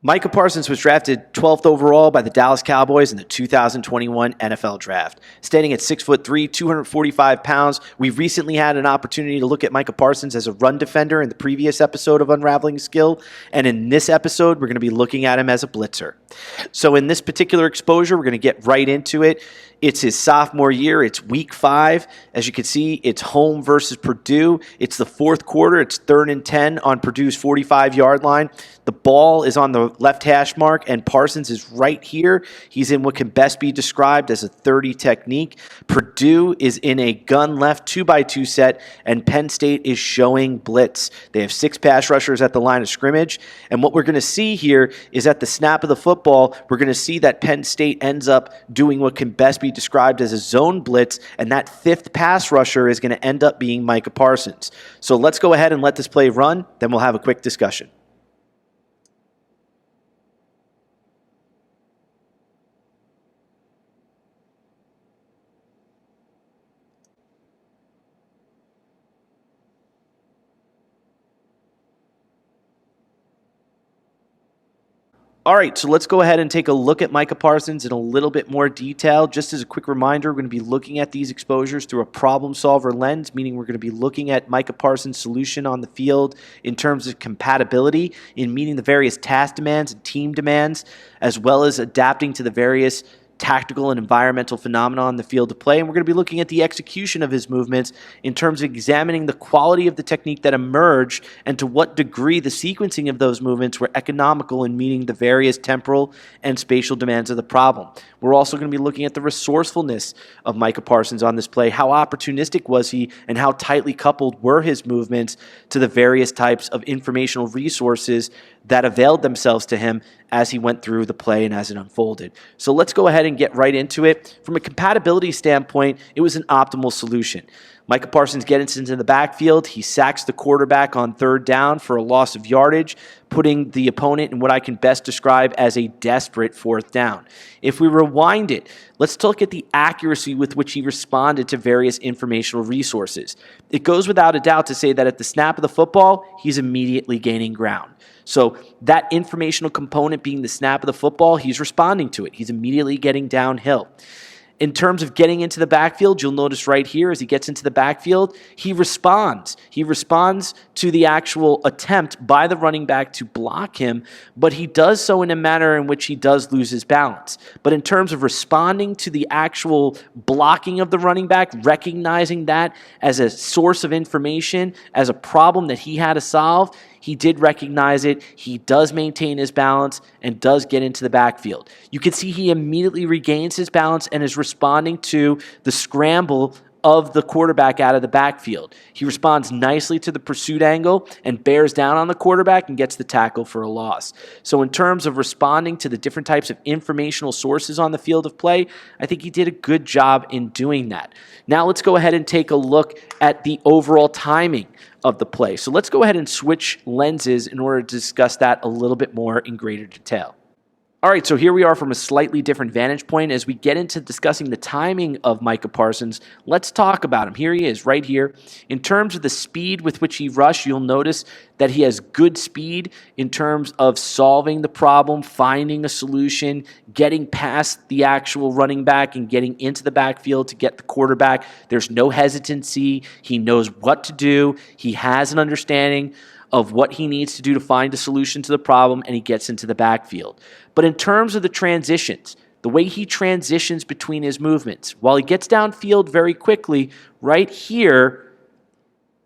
Micah Parsons was drafted 12th overall by the Dallas Cowboys in the 2021 NFL Draft. Standing at 6'3", 245 pounds, we recently had an opportunity to look at Micah Parsons as a run defender in the previous episode of Unraveling Skill, and in this episode, we're going to be looking at him as a blitzer. So in this particular exposure, we're going to get right into it. It's his sophomore year. It's week 5. As you can see, it's home versus Purdue. It's the fourth quarter. It's 3rd and 10 on Purdue's 45-yard line. The ball is on the left hash mark, and Parsons is right here. He's in what can best be described as a 30 technique. Purdue is in a gun left 2x2 set, and Penn State is showing blitz. They have 6 pass rushers at the line of scrimmage, and what we're going to see here is at the snap of the football, we're going to see that Penn State ends up doing what can best be described as a zone blitz, and that 5th pass rusher is going to end up being Micah Parsons. So let's go ahead and let this play run, then we'll have a quick discussion. All right, so let's go ahead and take a look at Micah Parsons in a little bit more detail. Just as a quick reminder, we're going to be looking at these exposures through a problem solver lens, meaning we're going to be looking at Micah Parsons' solution on the field in terms of compatibility in meeting the various task demands and team demands, as well as adapting to the various tactical and environmental phenomena on the field of play. And we're going to be looking at the execution of his movements in terms of examining the quality of the technique that emerged and to what degree the sequencing of those movements were economical in meeting the various temporal and spatial demands of the problem. We're also going to be looking at the resourcefulness of Micah Parsons on this play. How opportunistic was he, and how tightly coupled were his movements to the various types of informational resources that availed themselves to him as he went through the play and as it unfolded. So let's go ahead and get right into it. From a compatibility standpoint, it was an optimal solution. Micah Parsons gets into the backfield. He sacks the quarterback on 3rd down for a loss of yardage, putting the opponent in what I can best describe as a desperate 4th down. If we rewind it, let's look at the accuracy with which he responded to various informational resources. It goes without a doubt to say that at the snap of the football, he's immediately gaining ground. So that informational component being the snap of the football, he's responding to it. He's immediately getting downhill. In terms of getting into the backfield, you'll notice right here as he gets into the backfield, he responds. He responds to the actual attempt by the running back to block him, but he does so in a manner in which he does lose his balance. But in terms of responding to the actual blocking of the running back, recognizing that as a source of information, as a problem that he had to solve, he did recognize it. He does maintain his balance and does get into the backfield. You can see he immediately regains his balance and is responding to the scramble of the quarterback out of the backfield. He responds nicely to the pursuit angle and bears down on the quarterback and gets the tackle for a loss. So in terms of responding to the different types of informational sources on the field of play, I think he did a good job in doing that. Now let's go ahead and take a look at the overall timing of the play. So let's go ahead and switch lenses in order to discuss that a little bit more in greater detail. All right, so here we are from a slightly different vantage point. As we get into discussing the timing of Micah Parsons, let's talk about him. Here he is, right here. In terms of the speed with which he rushed, you'll notice that he has good speed in terms of solving the problem, finding a solution, getting past the actual running back and getting into the backfield to get the quarterback. There's no hesitancy. He knows what to do. He has an understanding of what he needs to do to find a solution to the problem, and he gets into the backfield. But in terms of the transitions, the way he transitions between his movements, while he gets downfield very quickly, right here,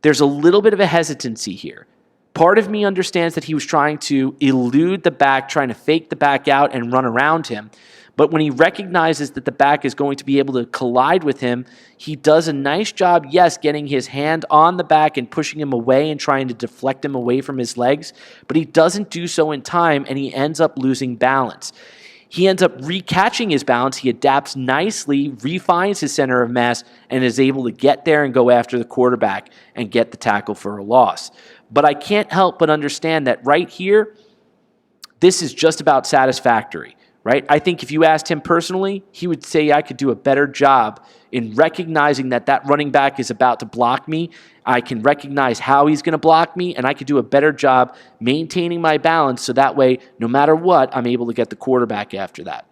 there's a little bit of a hesitancy here. Part of me understands that he was trying to elude the back, trying to fake the back out and run around him. But when he recognizes that the back is going to be able to collide with him, he does a nice job, yes, getting his hand on the back and pushing him away and trying to deflect him away from his legs, but he doesn't do so in time, and he ends up losing balance. He ends up recatching his balance. He adapts nicely, refines his center of mass, and is able to get there and go after the quarterback and get the tackle for a loss. But I can't help but understand that right here, this is just about satisfactory. right? I think if you asked him personally, he would say I could do a better job in recognizing that that running back is about to block me. I can recognize how he's going to block me, and I could do a better job maintaining my balance so that way, no matter what, I'm able to get the quarterback after that.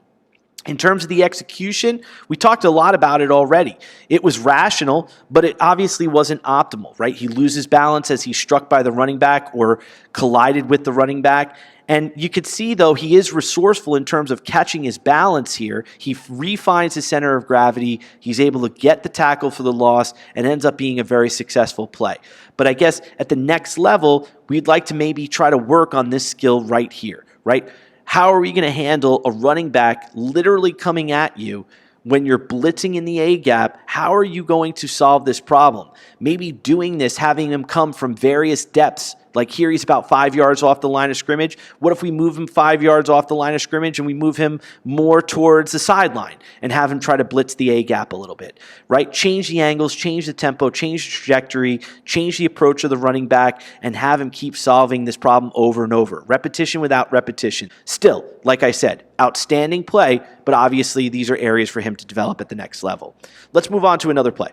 In terms of the execution, we talked a lot about it already. It was rational, but it obviously wasn't optimal, right? He loses balance as he's struck by the running back or collided with the running back. And you could see, though, he is resourceful in terms of catching his balance here. He refines his center of gravity. He's able to get the tackle for the loss and ends up being a very successful play. But I guess at the next level, we'd like to maybe try to work on this skill right here, right? How are we going to handle a running back literally coming at you when you're blitzing in the A gap? How are you going to solve this problem? Maybe doing this, having him come from various depths. Like here, he's about 5 yards off the line of scrimmage. What if we move him 5 yards off the line of scrimmage and we move him more towards the sideline and have him try to blitz the A gap a little bit, right? Change the angles, change the tempo, change the trajectory, change the approach of the running back, and have him keep solving this problem over and over. Repetition without repetition. Still, like I said, outstanding play, but obviously these are areas for him to develop at the next level. Let's move on to another play.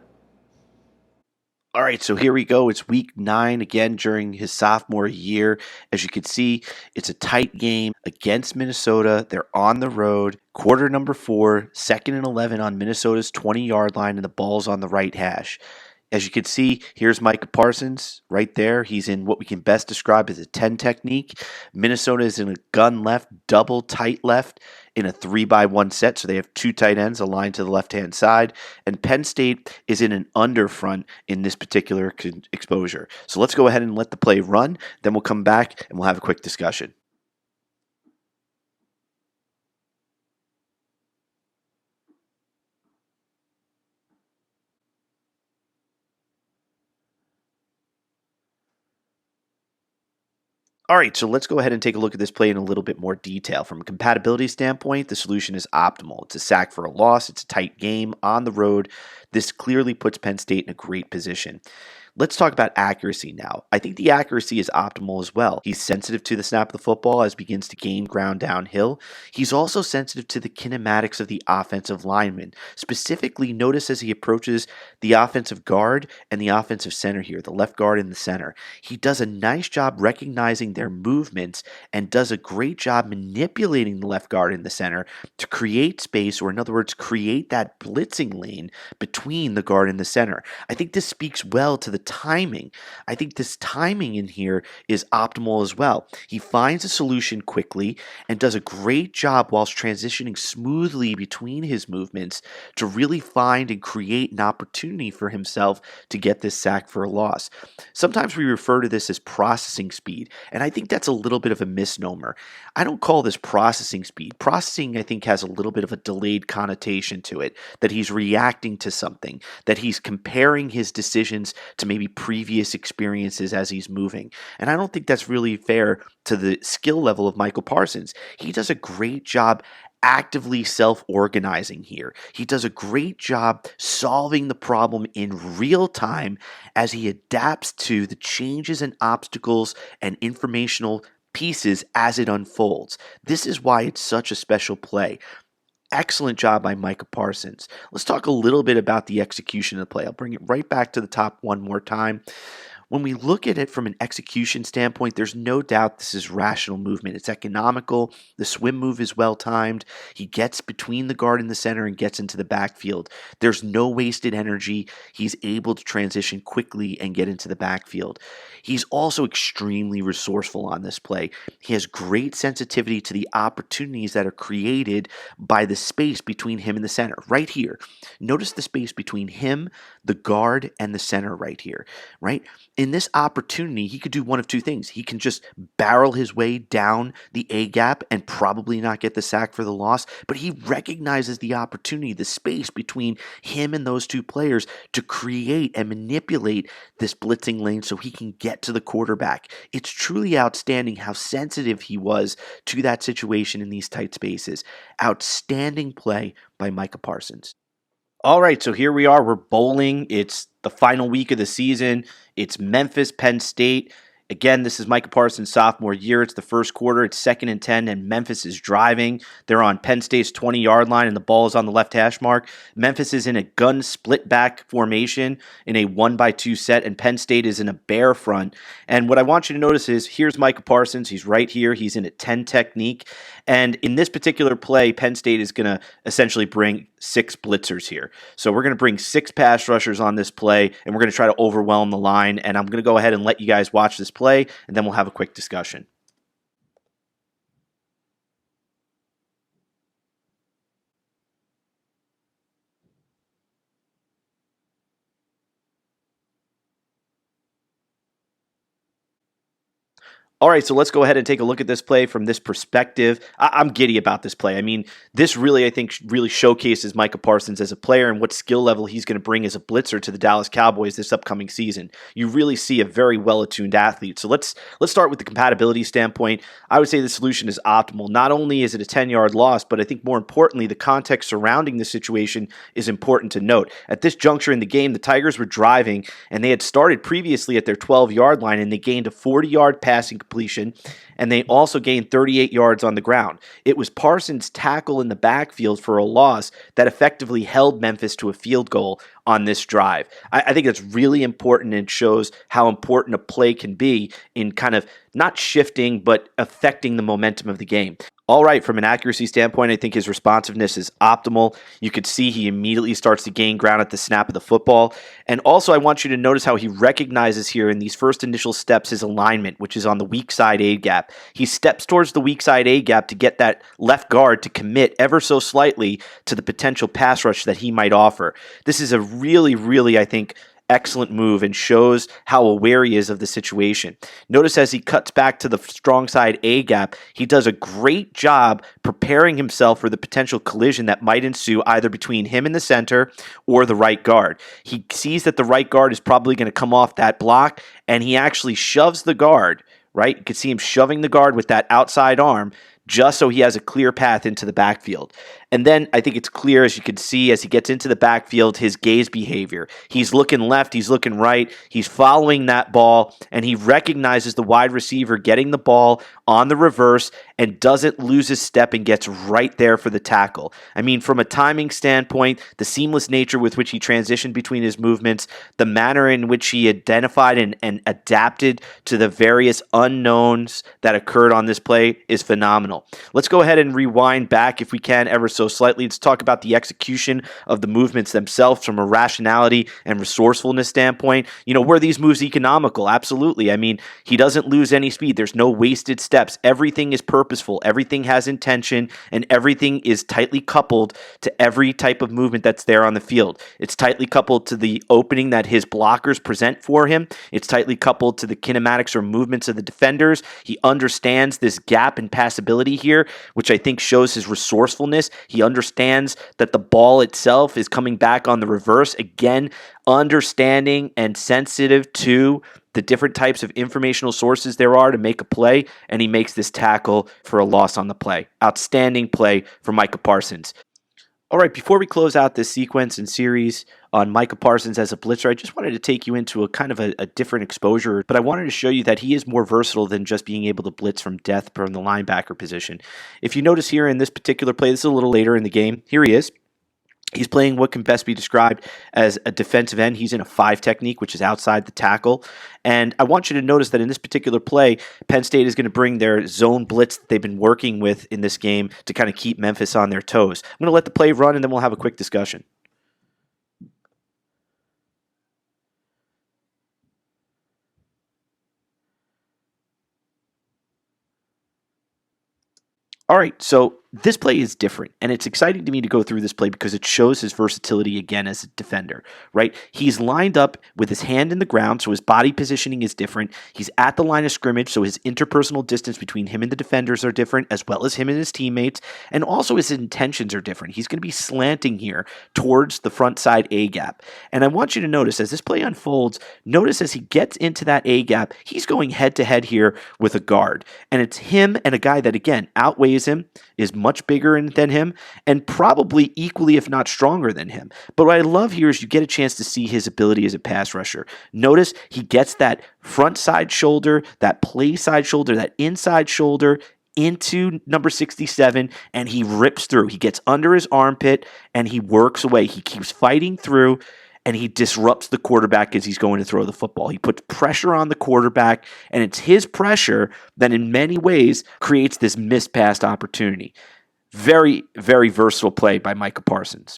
All right, so here we go. It's week 9 again during his sophomore year. As you can see, it's a tight game against Minnesota. They're on the road. Quarter number 4, 2nd and 11 on Minnesota's 20-yard line, and the ball's on the right hash. As you can see, here's Micah Parsons right there. He's in what we can best describe as a 10 technique. Minnesota is in a gun left, double tight left in a 3-by-1 set. So they have 2 tight ends aligned to the left-hand side. And Penn State is in an under front in this particular exposure. So let's go ahead and let the play run. Then we'll come back and we'll have a quick discussion. All right, so let's go ahead and take a look at this play in a little bit more detail. From a compatibility standpoint, the solution is optimal. It's a sack for a loss. It's a tight game on the road. This clearly puts Penn State in a great position. Let's talk about accuracy now. I think the accuracy is optimal as well. He's sensitive to the snap of the football as begins to gain ground downhill. He's also sensitive to the kinematics of the offensive lineman. Specifically, notice as he approaches the offensive guard and the offensive center here, the left guard and the center. He does a nice job recognizing their movements and does a great job manipulating the left guard and the center to create space, or in other words, create that blitzing lane between the guard and the center. I think this speaks well to the timing. I think this timing in here is optimal as well. He finds a solution quickly and does a great job whilst transitioning smoothly between his movements to really find and create an opportunity for himself to get this sack for a loss. Sometimes we refer to this as processing speed, and I think that's a little bit of a misnomer. I don't call this processing speed. Processing, I think, has a little bit of a delayed connotation to it, that he's reacting to something, that he's comparing his decisions to maybe previous experiences as he's moving. And I don't think that's really fair to the skill level of Micah Parsons. He does a great job actively self-organizing here. He does a great job solving the problem in real time as he adapts to the changes and obstacles and informational pieces as it unfolds. This is why it's such a special play. Excellent job by Micah Parsons. Let's talk a little bit about the execution of the play. I'll bring it right back to the top one more time. When we look at it from an execution standpoint, there's no doubt this is rational movement. It's economical. The swim move is well timed. He gets between the guard and the center and gets into the backfield. There's no wasted energy. He's able to transition quickly and get into the backfield. He's also extremely resourceful on this play. He has great sensitivity to the opportunities that are created by the space between him and the center. Right here. Notice the space between him, the guard, and the center right here, right? In this opportunity, he could do one of two things. He can just barrel his way down the A gap and probably not get the sack for the loss, but he recognizes the opportunity, the space between him and those two players to create and manipulate this blitzing lane so he can get to the quarterback. It's truly outstanding how sensitive he was to that situation in these tight spaces. Outstanding play by Micah Parsons. All right, so here we are. We're bowling. It's the final week of the season. It's Memphis, Penn State. Again, this is Micah Parsons' sophomore year. It's the first quarter. It's 2nd and 10, and Memphis is driving. They're on Penn State's 20-yard line, and the ball is on the left hash mark. Memphis is in a gun split-back formation in a 1-by-2 set, and Penn State is in a bear front. And what I want you to notice is here's Micah Parsons. He's right here. He's in a 10 technique. And in this particular play, Penn State is going to essentially bring 6 blitzers here. So we're going to bring 6 pass rushers on this play, and we're going to try to overwhelm the line. And I'm going to go ahead and let you guys watch this play, and then we'll have a quick discussion. All right, so let's go ahead and take a look at this play from this perspective. I'm giddy about this play. I mean, this really, I think, really showcases Micah Parsons as a player and what skill level he's going to bring as a blitzer to the Dallas Cowboys this upcoming season. You really see a very well-attuned athlete. So let's start with the compatibility standpoint. I would say the solution is optimal. Not only is it a 10-yard loss, but I think more importantly, the context surrounding the situation is important to note. At this juncture in the game, the Tigers were driving, and they had started previously at their 12-yard line, and they gained a 40-yard passing completion, and they also gained 38 yards on the ground. It was Parsons' tackle in the backfield for a loss that effectively held Memphis to a field goal on this drive. I think that's really important and shows how important a play can be in kind of not shifting, but affecting the momentum of the game. All right, from an accuracy standpoint, I think his responsiveness is optimal. You could see he immediately starts to gain ground at the snap of the football. And also, I want you to notice how he recognizes here in these first initial steps his alignment, which is on the weak side A gap. He steps towards the weak side A gap to get that left guard to commit ever so slightly to the potential pass rush that he might offer. This is a really, I think, excellent move and shows how aware he is of the situation. Notice as he cuts back to the strong side A gap, he does a great job preparing himself for the potential collision that might ensue either between him and the center or the right guard. He sees that the right guard is probably going to come off that block, and he actually shoves the guard, right? You can see him shoving the guard with that outside arm just so he has a clear path into the backfield. And then I think it's clear, as you can see, as he gets into the backfield, his gaze behavior. He's looking left, he's looking right, he's following that ball, and he recognizes the wide receiver getting the ball on the reverse and doesn't lose his step and gets right there for the tackle. I mean, from a timing standpoint, the seamless nature with which he transitioned between his movements, the manner in which he identified and adapted to the various unknowns that occurred on this play is phenomenal. Let's go ahead and rewind back, if we can, ever so slightly. Let's talk about the execution of the movements themselves from a rationality and resourcefulness standpoint. You know, were these moves economical? Absolutely. I mean, he doesn't lose any speed. There's no wasted steps. Everything is purposeful. Everything has intention, and everything is tightly coupled to every type of movement that's there on the field. It's tightly coupled to the opening that his blockers present for him. It's tightly coupled to the kinematics or movements of the defenders. He understands this gap in passability here, which I think shows his resourcefulness. He understands that the ball itself is coming back on the reverse. Again, understanding and sensitive to the different types of informational sources there are to make a play, and he makes this tackle for a loss on the play. Outstanding play for Micah Parsons. All right, before we close out this sequence and series on Micah Parsons as a blitzer, I just wanted to take you into a kind of a different exposure, but I wanted to show you that he is more versatile than just being able to blitz from depth from the linebacker position. If you notice here in this particular play, this is a little later in the game. Here he is. He's playing what can best be described as a defensive end. He's in a 5 technique, which is outside the tackle. And I want you to notice that in this particular play, Penn State is going to bring their zone blitz that they've been working with in this game to kind of keep Memphis on their toes. I'm going to let the play run, and then we'll have a quick discussion. All right, so this play is different, and it's exciting to me to go through this play because it shows his versatility again as a defender, right? He's lined up with his hand in the ground, so his body positioning is different. He's at the line of scrimmage, so his interpersonal distance between him and the defenders are different, as well as him and his teammates, and also his intentions are different. He's going to be slanting here towards the front side A gap. And I want you to notice, as this play unfolds, notice as he gets into that A gap, he's going head-to-head here with a guard. And it's him and a guy that, again, outweighs him, is much bigger than him and probably equally, if not stronger than him. But what I love here is you get a chance to see his ability as a pass rusher. Notice he gets that front side shoulder, that play side shoulder, that inside shoulder into number 67, and he rips through. He gets under his armpit, and he works away. He keeps fighting through, and he disrupts the quarterback as he's going to throw the football. He puts pressure on the quarterback, and it's his pressure that in many ways creates this mispassed opportunity. Very, very versatile play by Micah Parsons.